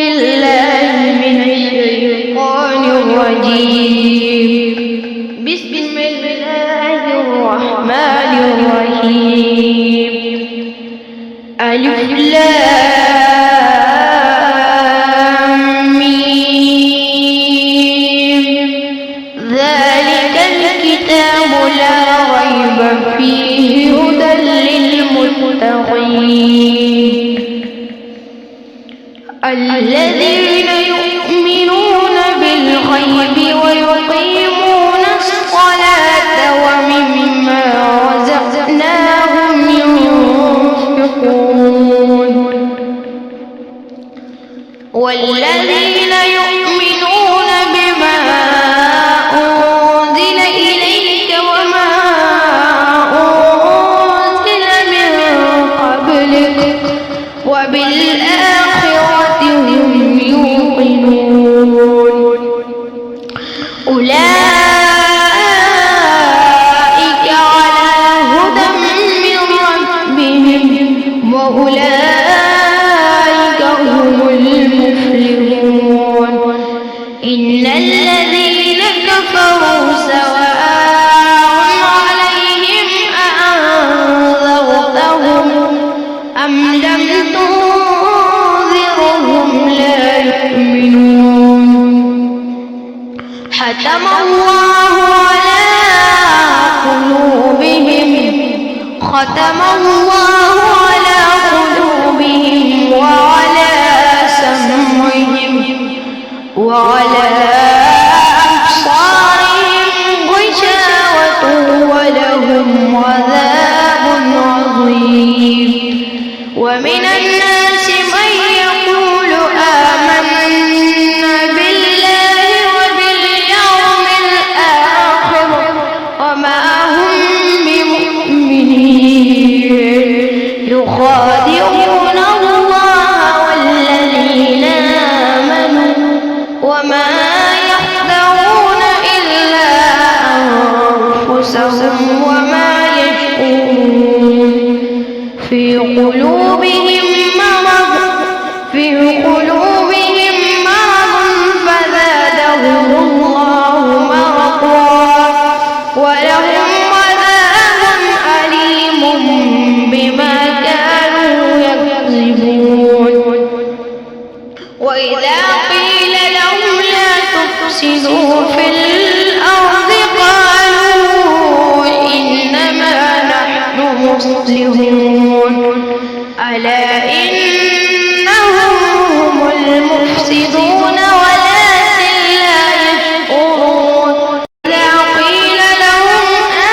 بالله من الشيطان الرجيم. بسم الله الرحمن الرحيم. ألف لام ميم. ذلك الكتاب لا ريب فيه هدى للمتقين الذين يؤمنون بالغيب ويقيمون الصلاة ومما رزقناهم ينفقون والذين يؤمنون بما أنزل إليك وما أنزل من قبلك وبالآخرة هم يوقنون أولئك على هدى من ربهم وأولئك هم المفلحون. إن الذين كفروا سواء عليهم أأنذرتهم أم لم تنذرهم لا يؤمنون. ختم الله على قلوبهم وعلى سمعهم وعلى أبصارهم غشاوة ولهم عذاب عظيم. ومن الناس من يقول آمنا بالله وباليوم الآخر وما هم بمؤمنين يخادعون الله والذين آمنوا وما يخدعون إلا أنفسهم وما يشعرون. في قلوبهم مرض فزادهم الله مرضا ولهم عذاب أليم بما كانوا يكذبون. وإذا قيل لهم لا تفسدوا في الأرض قالوا إنما نحن مصلحون. ألا إنهم هم المفسدون ولكن لا يشعرون. إذا قيل لهم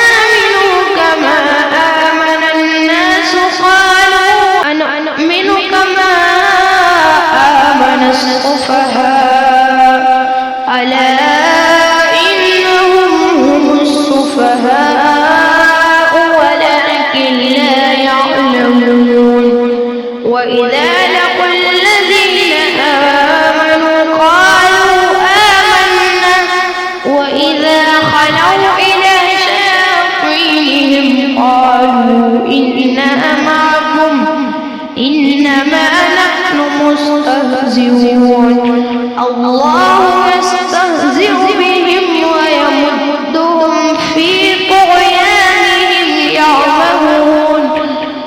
آمنوا كما آمن الناس قالوا أنؤمن كما آمن السفهاء. ألا إنهم هم السفهاء ولكن لا يعلمون. وإذا لقوا الذين آمنوا قالوا آمنا وإذا خلوا إلى شياطينهم قالوا إنا معكم إنما نحن مستهزئون. الله يستهزئ بهم ويمدهم في طغيانهم يعمهون.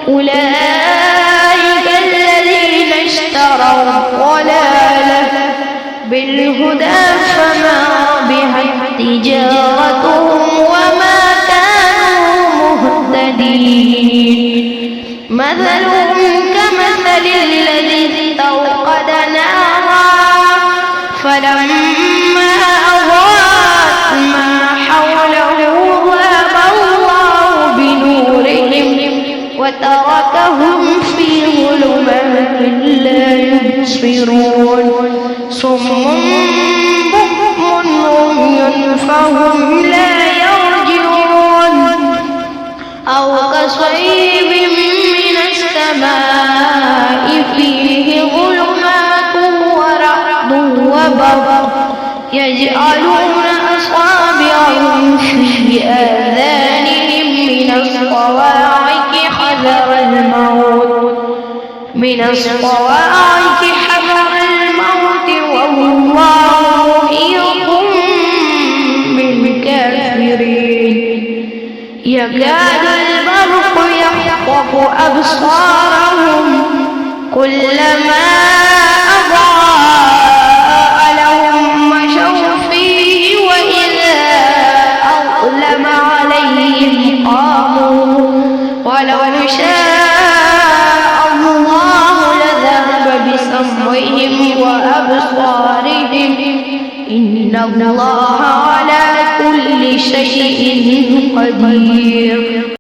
أولئك الذين اشتروا الضلالة بالهدى فما ربحت تجارتهم وما كانوا مهتدين. مثلهم كمثل الذي استوقد نارا فلما أضاءت ما حوله ذهب الله بنورهم وتركهم في ظلمات لا يبصرون. صم بكم عمي فهم لا يرجعون. أو كصيب من السماء فيه ظلمات ورعد وبرق يجعلون أصابعهم في آذانهم من الصواعق حذر الموت كلما أضاء لهم مشوا فيه وإذا أظلم عليهم قاموا ولو شاء الله لذهب بسمعهم وأبصارهم إن الله على كل شيء قدير